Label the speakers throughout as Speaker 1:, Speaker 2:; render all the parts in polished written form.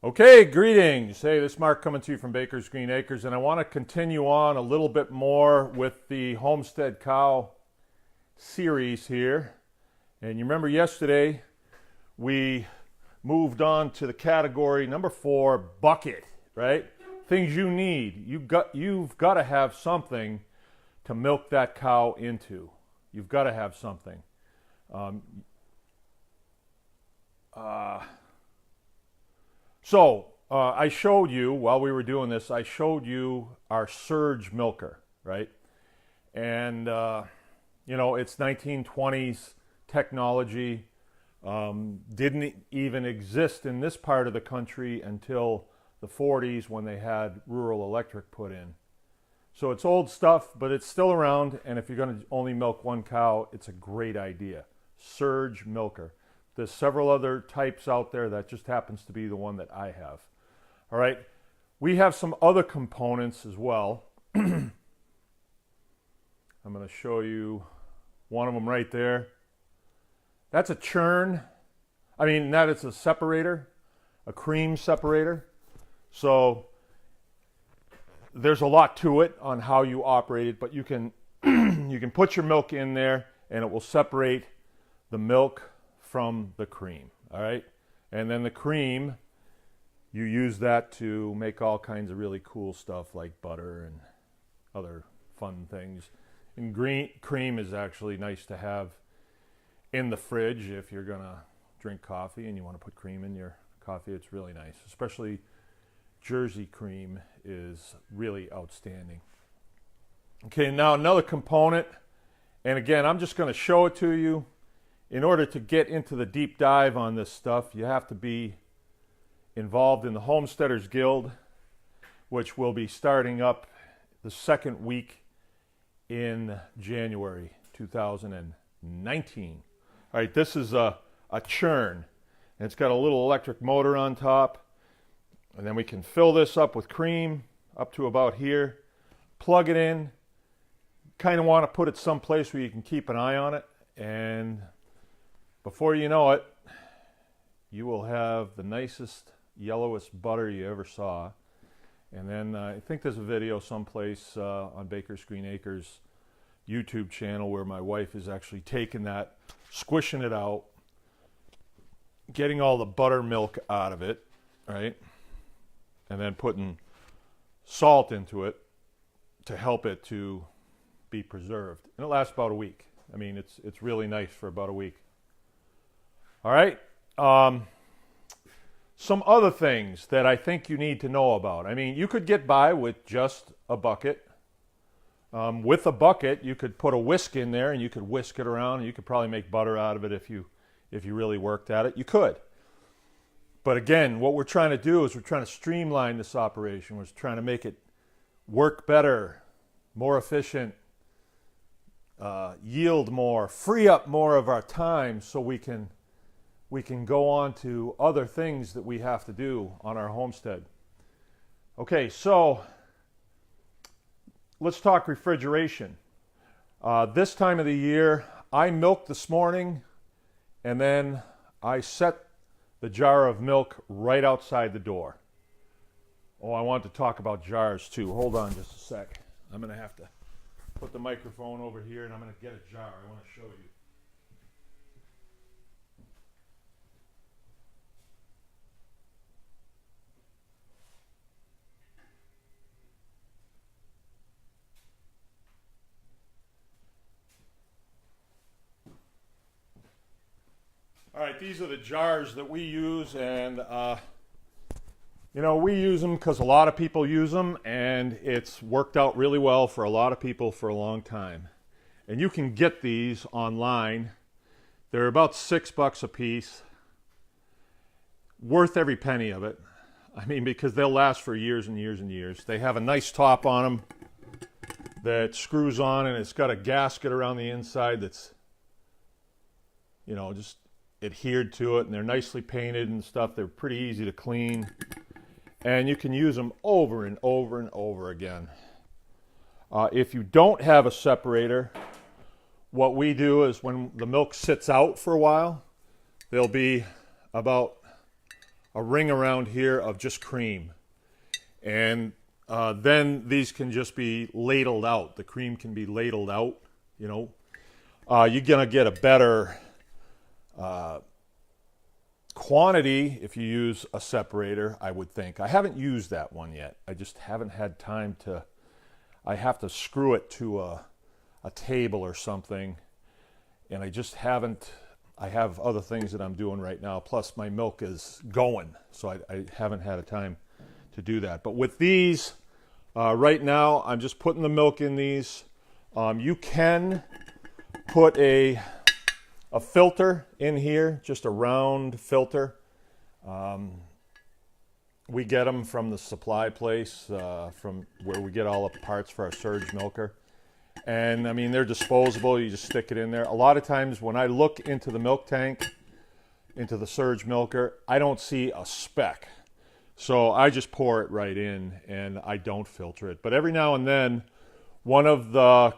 Speaker 1: Okay, greetings. Hey, this is Mark coming to you from Baker's Green Acres, and I want to continue on a little bit more with the Homestead Cow Series here. And you remember yesterday we moved on to the category number 4, bucket, right? Things you need. You've got to have something to milk that cow into. You've got to have something. Um, I showed you, while we were doing this, I showed you our surge milker, right? And, it's 1920s technology. Didn't even exist in this part of the country until the 40s when they had rural electric put in. So it's old stuff, but it's still around, and if you're going to only milk one cow, it's a great idea. Surge milker. There's several other types out there. That just happens to be the one that I have. All right. We have some other components as well. I'm going to show you one of them right there. That's a churn. That is a separator, a cream separator. So there's a lot to it on how you operate it, but you can you can put your milk in there and it will separate the milk from the cream. All right. And then the cream, you use that to make all kinds of really cool stuff like butter and other fun things. And cream is actually nice to have in the fridge if you're going to drink coffee and you want to put cream in your coffee. It's really nice. Especially Jersey cream is really outstanding. Okay, now another component. And again, I'm just going to show it to you. In order to get into the deep dive on this stuff, you have to be involved in the Homesteaders Guild, which will be starting up the second week in January 2019. All right, this is a churn. And it's got a little electric motor on top. And then we can fill this up with cream up to about here. Plug it in. Kind of want to put it someplace where you can keep an eye on it. And before you know it, you will have the nicest, yellowest butter you ever saw. And then I think there's a video someplace on Baker's Green Acres YouTube channel where my wife is actually taking that, squishing it out, getting all the buttermilk out of it, right? And then putting salt into it to help it to be preserved. And it lasts about a week. It's really nice for about a week. All right. Some other things that I think you need to know about. You could get by with just a bucket. With a bucket, you could put a whisk in there and you could whisk it around. And you could probably make butter out of it if you really worked at it. You could. But again, what we're trying to do is we're trying to streamline this operation. We're trying to make it work better, more efficient, yield more, free up more of our time so we can go on to other things that we have to do on our homestead. Okay, so let's talk refrigeration. This time of the year, I milked this morning, and then I set the jar of milk right outside the door. Oh, I want to talk about jars too. Hold on just a sec. I'm going to have to put the microphone over here, and I'm going to get a jar. I want to show you. All right, these are the jars that we use, and we use them because a lot of people use them, and it's worked out really well for a lot of people for a long time. And you can get these online. They're about $6 a piece. Worth every penny of it. Because they'll last for years and years and years. They have a nice top on them that screws on, and it's got a gasket around the inside that's, just adhered to it, and they're nicely painted and stuff. They're pretty easy to clean, and you can use them over and over and over again. If you don't have a separator, what we do is when the milk sits out for a while, there'll be about a ring around here of just cream. And then these can just be ladled out. The cream can be ladled out, you know. You're going to get a better quantity if you use a separator, I would think. I haven't used that one yet. I just haven't had time to. I have to screw it to a table or something, and I just haven't. I have other things that I'm doing right now, plus my milk is going, so I haven't had a time to do that. But with these, right now, I'm just putting the milk in these. You can put a filter in here, just a round filter. We get them from the supply place, from where we get all the parts for our surge milker. And I mean, they're disposable. You just stick it in there. A lot of times when I look into the milk tank, into the surge milker, I don't see a speck. So I just pour it right in and I don't filter it. But every now and then, one of the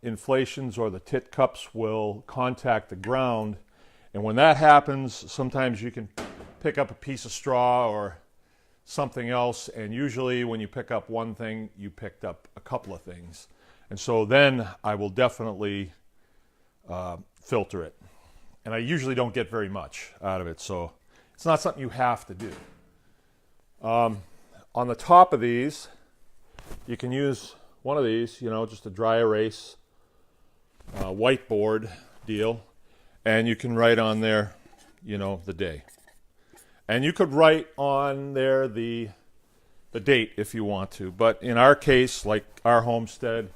Speaker 1: inflations or the tit cups will contact the ground. And when that happens, sometimes you can pick up a piece of straw or something else. And usually when you pick up one thing, you picked up a couple of things. And so then I will definitely filter it. And I usually don't get very much out of it. So it's not something you have to do. On the top of these, you can use one of these, you know, just a dry erase whiteboard deal. And you can write on there, you know, the day. And you could write on there the date if you want to. But in our case, like our homestead,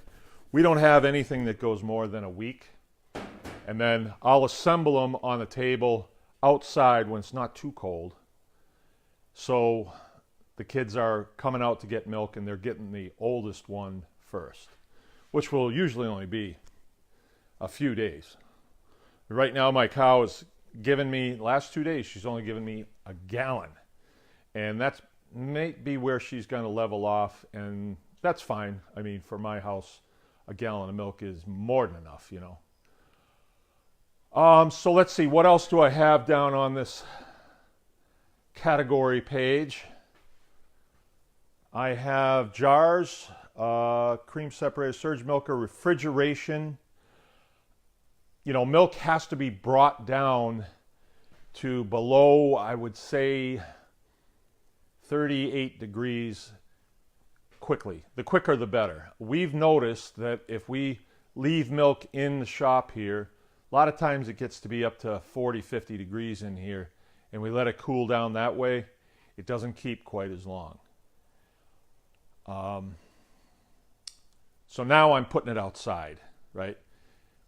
Speaker 1: we don't have anything that goes more than a week. And then I'll assemble them on the table outside when it's not too cold. So the kids are coming out to get milk and they're getting the oldest one first, which will usually only be a few days. Right now my cow is giving me, last 2 days, she's only given me a gallon. And that's may be where she's going to level off, and that's fine. I mean, for my house, a gallon of milk is more than enough, you know. So let's see, what else do I have down on this category page? I have jars, cream separator, surge milker, refrigeration. You know, milk has to be brought down to below, I would say, 38 degrees quickly. The quicker the better. We've noticed that if we leave milk in the shop here, a lot of times it gets to be up to 40, 50 degrees in here, and we let it cool down that way, it doesn't keep quite as long. So now I'm putting it outside, right?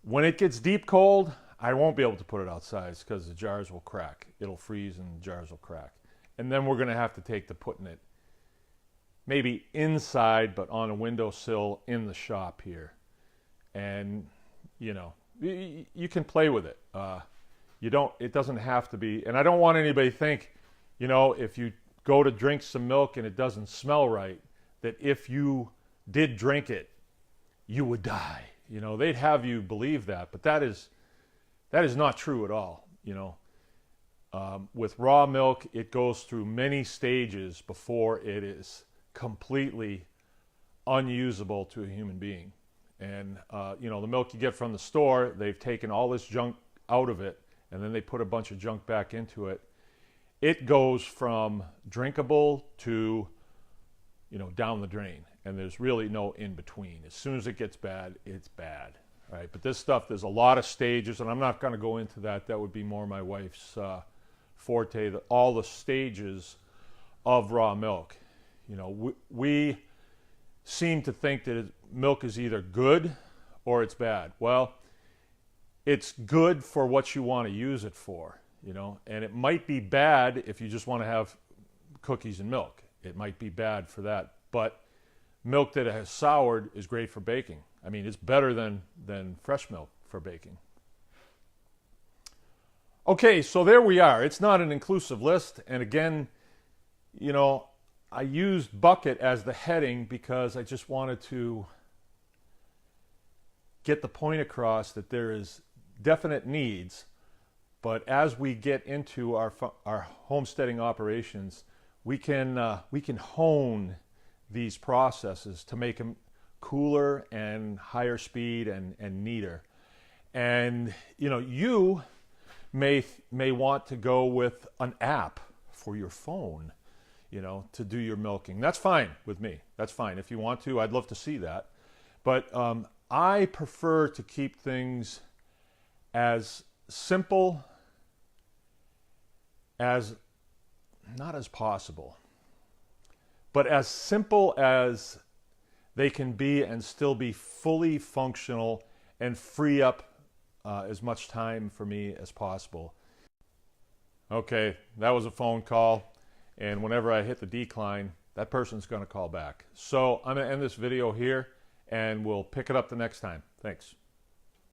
Speaker 1: When it gets deep cold, I won't be able to put it outside because the jars will crack. It'll freeze and the jars will crack. And then we're going to have to take to putting it maybe inside, but on a windowsill in the shop here. And, you know, you can play with it. It doesn't have to be, and I don't want anybody to think, you know, if you go to drink some milk and it doesn't smell right, that if you did drink it, you would die. You know, they'd have you believe that, but that is not true at all. You know, with raw milk, it goes through many stages before it is completely unusable to a human being. And you know, the milk you get from the store, they've taken all this junk out of it, and then they put a bunch of junk back into it. It goes from drinkable to, you know, down the drain. And there's really no in between. As soon as it gets bad, it's bad. Right? But this stuff, there's a lot of stages, and I'm not going to go into that. That would be more my wife's forte, all the stages of raw milk. You know, we seem to think that milk is either good or it's bad. Well, it's good for what you want to use it for, you know, and it might be bad if you just want to have cookies and milk. It might be bad for that, but milk that has soured is great for baking. I mean, it's better than fresh milk for baking. Okay, so there we are. It's not an inclusive list. And again, you know, I used bucket as the heading because I just wanted to get the point across that there is definite needs, But as we get into our homesteading operations, we can hone these processes to make them cooler and higher speed and neater. And you may want to go with an app for your phone, to do your milking. That's fine with me. That's fine. If you want to, I'd love to see that. But I prefer to keep things as simple as, not as possible, but as simple as they can be and still be fully functional and free up as much time for me as possible. Okay, that was a phone call, and whenever I hit the decline, that person's going to call back. So I'm going to end this video here, and we'll pick it up the next time. Thanks.